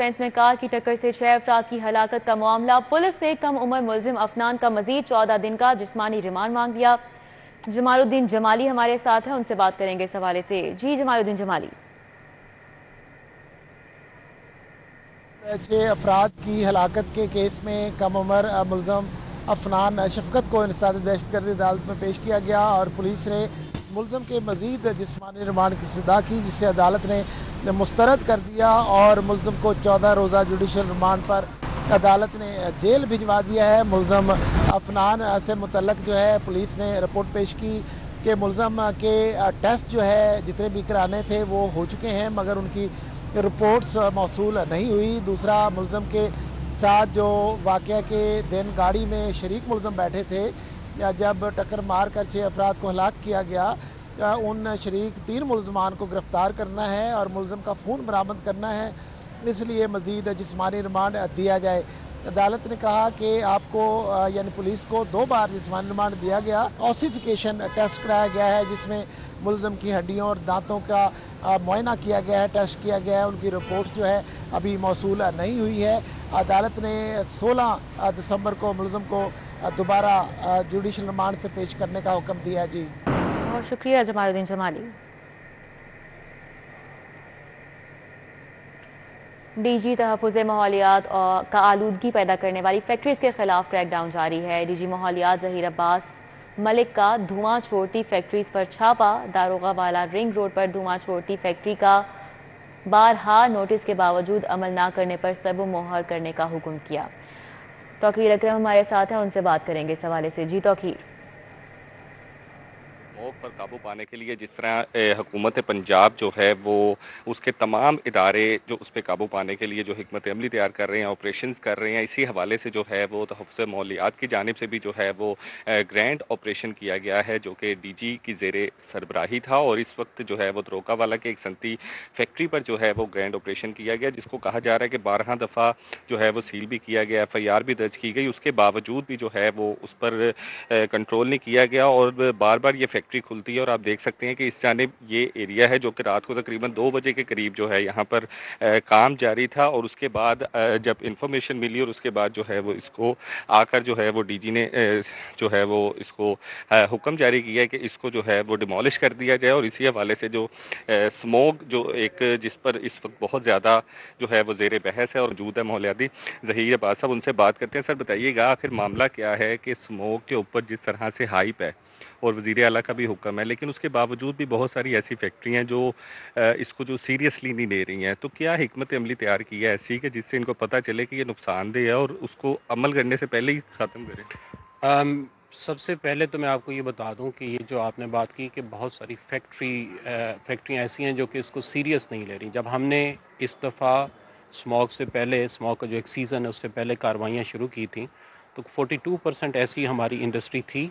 Fence में car की टक्कर से 6 अफराद की हलाकत का मामला। पुलिस ने कम उम्र मुलजिम अफनान का मजीद 14 दिन का जिस्मानी रिमांड मांग लिया। जमालुद्दीन जमाली हमारे साथ हैं, उनसे बात करेंगे इस हवाले से। जी जमालुद्दीन जमाली। 6 अफराद की हलाकत के केस में कम उम्र मुलजम अफनान शफकत को इंसदाद दहशतगर्दी अदालत में पेश किया गया और पुलिस ने मुलजम के मजीद जिस्मानी रिमांड की सदा की, जिससे अदालत ने मुस्तरद कर दिया और मुलजम को 14 रोज़ा जुडिशल रिमांड पर अदालत ने जेल भिजवा दिया है। मुलजम अफनान से मुतल्लक जो है पुलिस ने रिपोर्ट पेश की कि मुलजम के टेस्ट जो है जितने भी कराने थे वो हो चुके हैं, मगर उनकी रिपोर्ट्स मौसूल नहीं हुई। दूसरा, मुलजम के साथ जो वाक़या के दिन गाड़ी में शरीक मुलजम बैठे थे, जब टक्कर मार कर 6 अफराद को हलाक किया गया, उन शरीक 3 मुलजमान को गिरफ्तार करना है और मुलजम का फ़ोन बरामद करना है, इसलिए मज़ीद जिस्मानी रिमांड दिया जाए। अदालत ने कहा कि आपको यानी पुलिस को 2 बार जिस्मानी रिमांड दिया गया। ऑसिफिकेशन टेस्ट कराया गया है जिसमें मुलजम की हड्डियों और दांतों का मुआयना किया गया है, टेस्ट किया गया है। उनकी रिपोर्ट जो है अभी मौसूल नहीं हुई है। अदालत ने 16 दिसंबर को मुलजम को दोबारा जुडिशल रिमांड से पेश करने का हुक्म दिया। जी बहुत शुक्रिया जमालुद्दीन जमाली। डीजी तहफ़्फ़ुज़ माहौलियात का आलूदगी पैदा करने वाली फैक्ट्रीज़ के खिलाफ क्रैकडाउन जारी है। डीजी माहौलियात ज़हीर अब्बास मलिक का धुआं छोड़ती फैक्ट्रीज़ पर छापा। दारोगा वाला रिंग रोड पर धुआं छोड़ती फैक्ट्री का बारहा नोटिस के बावजूद अमल ना करने पर सब मोहर करने का हुक्म किया। तौकीर अकरम हमारे साथ हैं, उनसे बात करेंगे इस हवाले से। जी तौकीर। स्मोक पर काबू पाने के लिए जिस तरह हुकूमत पंजाब जो है वो उसके तमाम इदारे जो उस पर काबू पाने के लिए जो हिकमत अमली तैयार कर रहे हैं, ऑपरेशंस कर रहे हैं, इसी हवाले से जो है वो तहफ़्फ़ुज़ माहौलियात की जानिब से भी जो है वो ग्रैंड ऑपरेशन किया गया है, जो कि डीजी की ज़ेरे सरबराही था। और इस वक्त जो है वो दरोका वाला के एक सनती फैक्ट्री पर जो है वो ग्रैंड ऑपरेशन किया गया, जिसको कहा जा रहा है कि 12 दफ़ा जो है वो सील भी किया गया, FIR भी दर्ज की गई। उसके बावजूद भी जो है वो उस पर कंट्रोल नहीं किया गया और बार बार ये फैक्ट्री खुलती है। और आप देख सकते हैं कि इस जानिब ये एरिया है जो कि रात को तकरीबन 2 बजे के करीब जो है यहाँ पर काम जारी था। और उसके बाद जब इंफॉर्मेशन मिली और उसके बाद जो है वो इसको आकर जो है वो डीजी ने जो है वो इसको हुक्म जारी किया है कि इसको जो है वो डिमोलिश कर दिया जाए। और इसी हवाले से जो स्मोक जो एक जिस पर इस वक्त बहुत ज़्यादा जो है वो ज़ेर बहस है और मौजूद है माहौलियाती ज़हीर अब्बास साहब, उनसे बात करते हैं। सर बताइएगा आखिर मामला क्या है कि स्मोक के ऊपर जिस तरह से हाइप है और वज़ीर आला का भी हुक्म है, लेकिन उसके बावजूद भी बहुत सारी ऐसी फैक्ट्री हैं जो इसको जो सीरियसली नहीं ले रही हैं, तो क्या हिकमत अमली तैयार की है ऐसी कि जिससे इनको पता चले कि ये नुकसानदेह है और उसको अमल करने से पहले ही ख़त्म करें? सबसे पहले तो मैं आपको ये बता दूं कि ये जो आपने बात की कि बहुत सारी फैक्ट्रियाँ ऐसी हैं जो कि इसको सीरियस नहीं ले रही। जब हमने इस दफ़ा स्मॉग से पहले, स्मॉग का जो एक सीज़न है उससे पहले कार्रवाइयाँ शुरू की थी, तो 42% ऐसी हमारी इंडस्ट्री थी,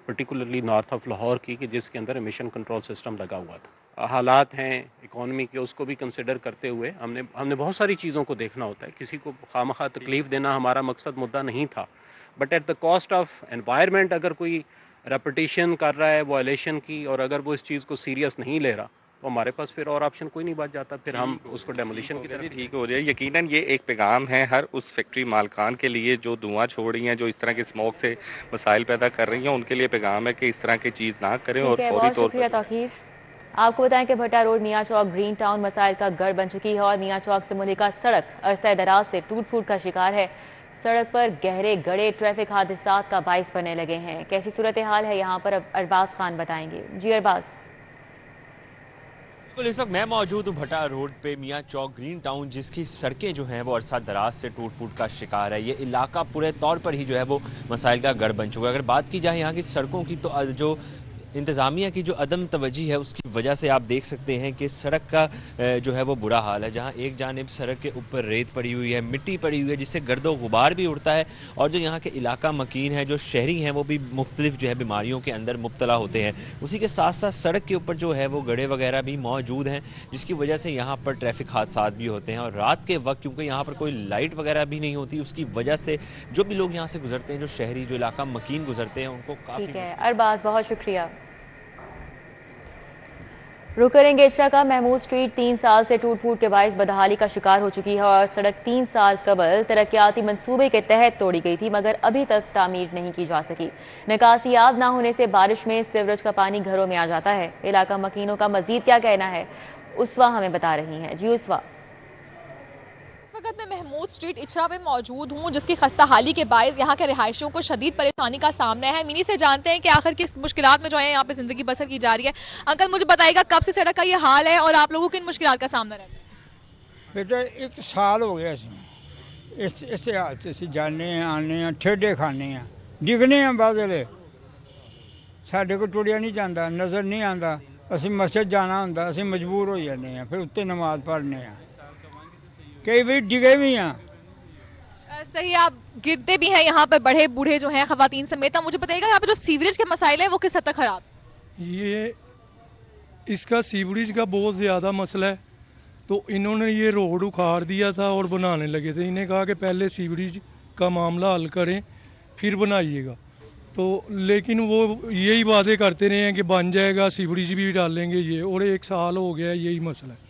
पर्टिकुलरली नॉर्थ ऑफ लाहौर की, कि जिसके अंदर एमिशन कंट्रोल सिस्टम लगा हुआ था। हालात हैं इकॉनमी के, उसको भी कंसिडर करते हुए हमने बहुत सारी चीज़ों को देखना होता है। किसी को खामखा तकलीफ़ देना हमारा मकसद मुद्दा नहीं था, but at the cost of environment अगर कोई रेपिटेशन कर रहा है वायलेशन की और अगर वो इस चीज़ को सीरियस नहीं ले रहा तो हमारे पास फिर और ऑप्शन कोई नहीं बच जाता, फिर हम उसको डेमोलिशन की तरफ। ठीक हो जाए। यकीनन ये एक पैगाम है हर उस फैक्ट्री मालकान के लिए जो धुआं छोड़ रही हैं, जो इस तरह के स्मोक से मसाइल पैदा कर रही हैं, उनके लिए पैगाम है कि इस तरह की चीज़ ना करें। और फौरी तौर पर तौकीफ आपको बताएं कि भट्टा रोड मियाँ चौक ग्रीन टाउन मसाइल का गढ़ बन चुकी है और मियाँ चौक से मुल्लिका सड़क अरसा दराज से टूट फूट का शिकार है। सड़क पर गहरे गड़े ट्रैफिक हादसात का बाइस बनने लगे हैं। कैसी सूरत हाल है यहाँ पर, अब अरबाज खान बताएंगे। जी अरबाज। इस वक्त मैं मौजूद हूँ भट्टा रोड पे मियाँ चौक ग्रीन टाउन, जिसकी सड़कें जो हैं वो अरसा दराज से टूट फूट का शिकार है। ये इलाका पूरे तौर पर ही जो है वो मसाइल का गढ़ बन चुका है। अगर बात की जाए यहाँ की सड़कों की, तो जो इंतज़ामिया की जो अदम तवज्जी है उसकी वजह से आप देख सकते हैं कि सड़क का जो है वो बुरा हाल है। जहाँ एक जानिब सड़क के ऊपर रेत पड़ी हुई है, मिट्टी पड़ी हुई है, जिससे गर्दो गुबार भी उड़ता है। और जो यहाँ के इलाका मकीन है, जो शहरी हैं, वो भी मुख्तलिफ जो है बीमारियों के अंदर मुब्तला होते हैं। उसी के साथ साथ सड़क के ऊपर जो है वो गड्ढे वगैरह भी मौजूद हैं, जिसकी वजह से यहाँ पर ट्रैफिक हादसात भी होते हैं। और रात के वक्त क्योंकि यहाँ पर कोई लाइट वगैरह भी नहीं होती, उसकी वजह से जो भी लोग यहाँ से गुजरते हैं, जो शहरी जो इलाका मकीन गुजरते हैं, उनको काफ़ी। अरबाज बहुत शुक्रिया। रुक करेंगे इचरा का। महमूद स्ट्रीट 3 साल से टूट फूट के बायस बदहाली का शिकार हो चुकी है और सड़क 3 साल कबल तरक्याती मंसूबे के तहत तोड़ी गई थी, मगर अभी तक तामीर नहीं की जा सकी। निकासियाब ना होने से बारिश में सीवरेज का पानी घरों में आ जाता है। इलाका मकीनों का मजीद क्या कहना है, उसवा हमें बता रही हैं। जी उसवा। इस वक्त मैं महमूद स्ट्रीट इचरा में मौजूद हूँ, जिसकी खस्ता हाली के बायस यहाँ के रिहायशियों को शदीद परेशानी का सामना है। मिनी से जानते हैं कि आखिर किस मुश्किलात में जो है यहाँ पे ज़िंदगी बसर की जा रही है। अंकल मुझे बताइएगा कब से सड़क का ये हाल है और आप लोगों को किन मुश्किलात का सामना रहता है? बेटा 1 साल हो गया इस हालत से जाने आने ठेडे खाने डिगने बादल साढ़े को टुड़िया नहीं जाता, नज़र नहीं आता। असं मस्जिद जाना होंगे असं मजबूर हो जाते हैं, फिर उत्ते नमाज पढ़ने कई बार डिगे भी हैं। सही, आप गिरते भी हैं यहाँ पर, बड़े बूढ़े जो हैं खवातीन समेत। मुझे बताइएगा यहाँ पे जो सीवरेज के मसाइल है वो किस हद तक खराब? ये इसका सीवरेज का बहुत ज़्यादा मसला है, तो इन्होंने ये रोड उखाड़ दिया था और बनाने लगे थे। इन्हें कहा कि पहले सीवरेज का मामला हल करें फिर बनाइएगा, तो लेकिन वो यही वादे करते रहे हैं कि बन जाएगा, सीवरेज भी डालेंगे ये, और 1 साल हो गया यही मसला है।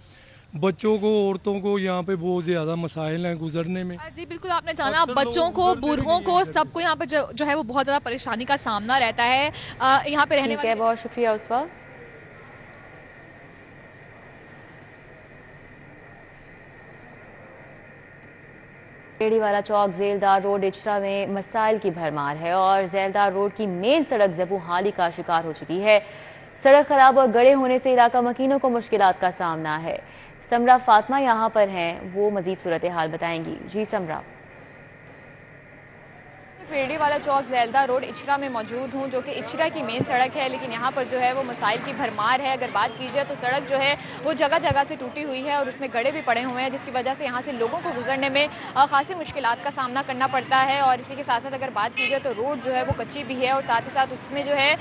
बच्चों को, औरतों को यहाँ पे बहुत ज़्यादा मसाइल हैं गुजरने में। जी बिल्कुल, आपने जाना बच्चों को, बूढ़ों को, सबको यहाँ पर जो है वो बहुत ज़्यादा परेशानी का सामना रहता है यहाँ पे रहने वाले। बहुत शुक्रिया उसवा। रेडीवाला चौक जेलदार रोड इचरा में मसाइल की भरमार है और जेलदार रोड की मेन सड़क ज़बू हाली का शिकार हो चुकी है। सड़क खराब और गड़े होने से इलाका मकीनों को मुश्किलात का सामना है। समरा फातिमा यहाँ पर हैं, वो मजीद सूरत हाल बताएंगी। जी समरा। रेडीवाला चौक जेलदा रोड इचरा में मौजूद हूँ, जो कि इचरा की मेन सड़क है, लेकिन यहाँ पर जो है वो मसाइल की भरमार है। अगर बात की जाए तो सड़क जो है वो जगह जगह से टूटी हुई है और उसमें गड्ढे भी पड़े हुए हैं, जिसकी वजह से यहाँ से लोगों को गुजरने में खासी मुश्किलात का सामना करना पड़ता है। और इसी के साथ साथ अगर बात की जाए तो रोड जो है वो कच्ची भी है और साथ ही साथ उसमें जो है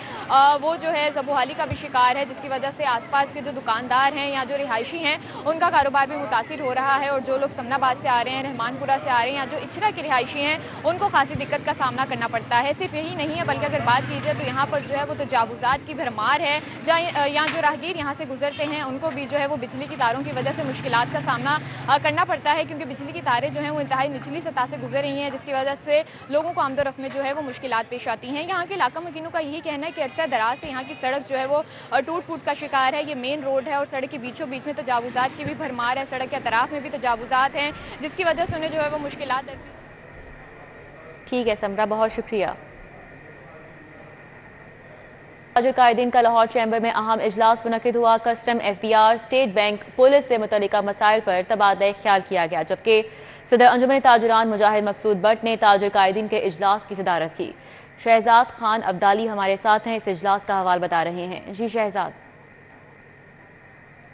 वो जो है ज़बूहाली का भी शिकार है, जिसकी वजह से आसपास के जो दुकानदार हैं या जो रिहायशी हैं उनका कारोबार भी मुतासिर हो रहा है। और जो लोग समनाबाद से आ रहे हैं, रहमानपुरा से आ रहे हैं या जो इचरा के रिहायशी हैं, उनको खासी दिक्कत का सामना करना पड़ता है। सिर्फ यही नहीं है, बल्कि अगर बात की जाए तो यहाँ पर जो है वो तजावुज़ात की भरमार है, जहाँ यहाँ जो राहगीर यहाँ से गुजरते हैं उनको भी जो है वो बिजली की तारों की वजह से मुश्किलात का सामना करना पड़ता है, क्योंकि बिजली की तारें जो हैं वो इंतहाई निचली सतह से गुजर रही हैं, जिसकी वजह से लोगों को आमदोरफ्त में जो है वो मुश्किलात पेश आती हैं। यहाँ के इलाका मकीनों का यही कहना है कि अरसा दराज से यहाँ की सड़क जो है वो टूट फूट का शिकार है। ये मेन रोड है और सड़क के बीचों बीच में तजावुज़ात की भी भरमार है, सड़क के अतराफ में भी तजावुज़ात हैं, जिसकी वजह से उन्हें जो है वो मुश्किलात। ठीक है समरा, बहुत शुक्रिया। ताजिर कायदीन का लाहौर चैम्बर में अहम इजलास मुनक्किद हुआ। Custom, FBI, state bank, police से मुतल्लिका मसाइल पर तबादला ख्याल किया गया, जबकि सदर अंजुमन ताजिरान मुजाहिद मकसूद भट्ट ने ताजिर कायदीन के इजलास की सदारत की। शहजाद खान अब्दाली हमारे साथ हैं, इस इजलास का हवाल बता रहे हैं। जी शहजाद।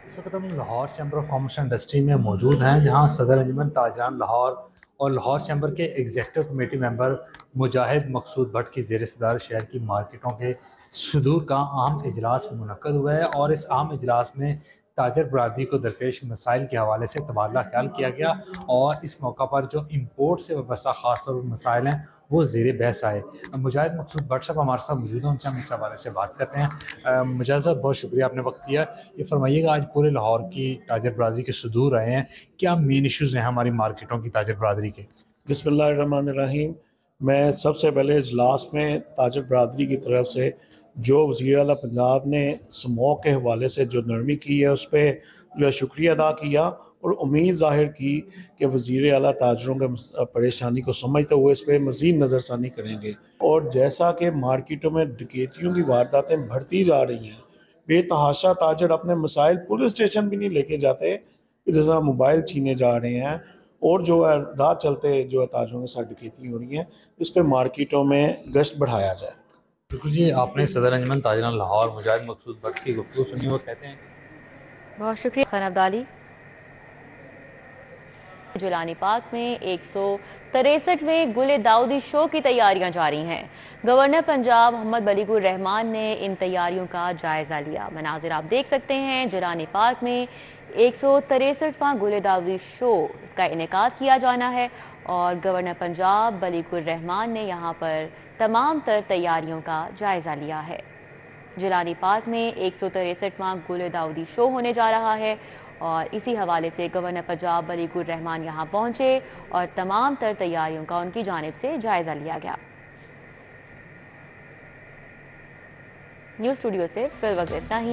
इस वक्त हम Lahore chamber of commerce and industry में मौजूद हैं, जहां सदर अंजुमन ताजिरान लाहौर और लाहौर चैम्बर के एग्जीक्यूटिव कमेटी मेंबर मुजाहिद मकसूद भट्ट की ज़ेर सदारत शहर की मार्केटों के सुदूर का अहम इजलास मुनक्कद हुआ है और इस अहम इजलास में ताजर बरादरी को दरपेश मसाइल के हवाले से तबादला ख्याल किया गया और इस मौका पर जो इम्पोर्ट से वाबस्ता ख़ास तौर पर मसाइल हैं वो ज़ेर बहस आए। मुजाहिद मकसूद भट्ट साहब हमारे साथ मौजूद हैं, उनसे हम इस हवाले से बात करते हैं। मुजाहिद साहब, बहुत शुक्रिया आपने वक्त दिया। ये फरमाइएगा, आज पूरे लाहौर की ताजर बरादरी के सुदूर आए हैं, क्या मेन इशूज़ हैं हमारी मार्केटों की ताजर बरादरी के? बिस्मिल्लाहिर्रहमानिर्रहीम। मैं सबसे पहले इजलास में ताजर बरादरी की तरफ से जो वज़ीर आला पंजाब ने स्मोक के हवाले से जो नरमी की है उस पर जो है शुक्रिया अदा किया और उम्मीद ज़ाहिर की कि वज़ीर आला ताजरों के परेशानी को समझते हुए इस पर मज़ीद नज़रसानी करेंगे। और जैसा कि मार्केटों में डकैतियों की वारदातें बढ़ती जा रही हैं, बेतहाशा ताजर अपने मसाइल पुलिस स्टेशन भी नहीं लेके जाते, जैसा मोबाइल छीने जा रहे हैं और जो है राह चलते जो है ताजरों के साथ डकैती हो रही हैं, इस पर मार्केटों में गश्त बढ़ाया जाए। बिल्कुल जी, आपने सदर अंजुमन ताजिरान लाहौर मुजाहिद मकसूद भट्ट की गुफ्तगू सुनी और कहते हैं। बहुत शुक्रिया खान अब्दाली। जिलानी पार्क में 163वें गुले दाऊदी शो की तैयारियां जारी हैं। गवर्नर पंजाब मोहम्मद बलीगुर रहमान ने इन तैयारियों का जायजा लिया। मनाजिर आप देख सकते हैं, जिलानी पार्क में 163वां गुले दाऊदी शो इसका इनेकाद किया जाना है और गवर्नर पंजाब बलीगुर रहमान ने यहाँ पर तमाम तर तैयारियों का जायजा लिया है। जिलानी पार्क में 163वां गुल दाऊदी शो होने जा रहा है और इसी हवाले से गवर्नर पंजाब वलीकुर रहमान यहाँ पहुंचे और तमाम तर तैयारियों का उनकी जानिब से जायजा लिया गया। न्यूज़ स्टूडियो से फिल वक्त इतना ही।